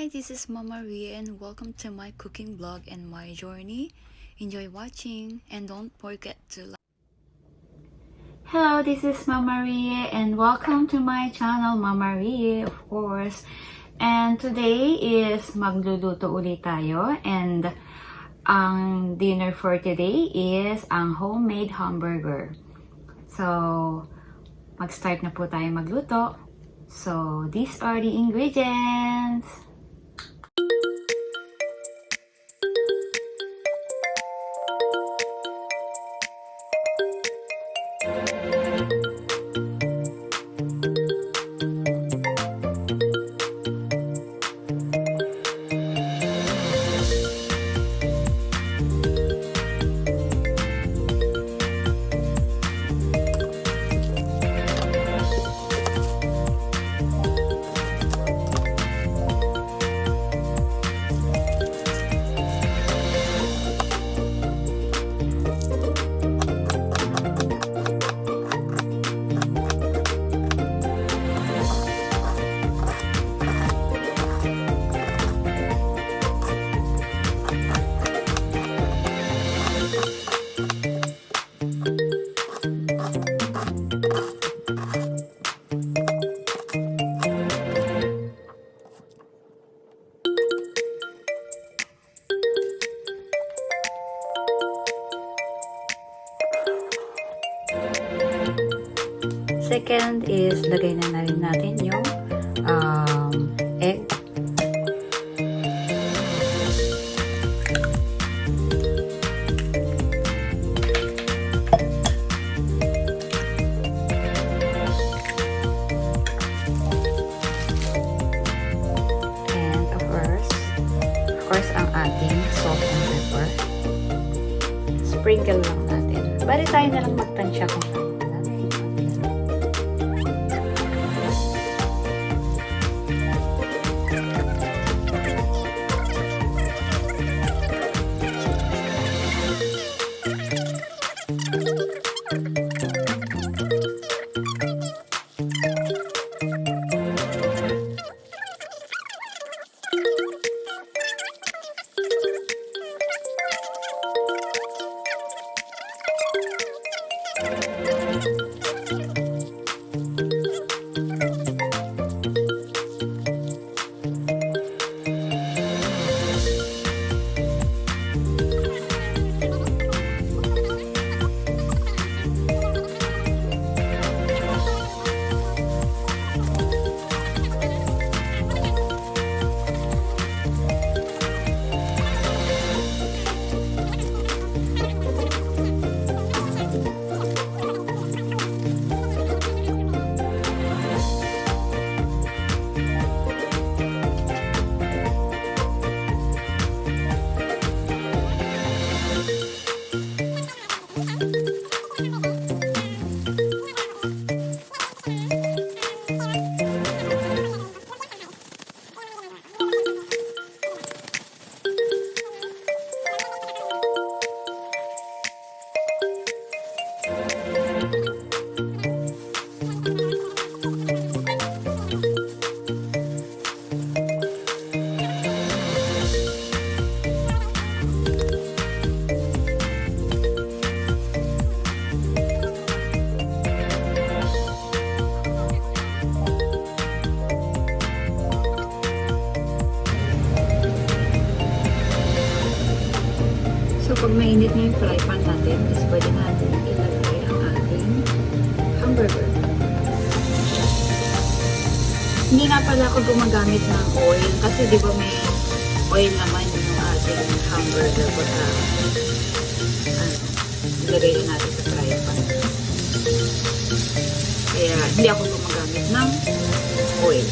Hi, this is Mama Ria and welcome to my cooking vlog and my journey. Enjoy watching and don't forget to like. Hello, this is Mama Ria and welcome to my channel, Mama Ria, of course. And today is magluluto ulit tayo and ang dinner for today is ang homemade hamburger. So, mag-start na po tayo magluto. So, these are the ingredients. Second is, lagay na rin natin yung egg. And of course, ang ating salt and pepper. Sprinkle lang natin. Bali tayo na lang magtansya kung pag mainit na yung fry pan natin, is pwede natin ilagay ang ating hamburger. Hindi nga pala ako gumagamit ng oil kasi di ba may oil naman yung ating hamburger baka ilagay na natin sa fry pan. Kaya hindi ako gumagamit ng oil.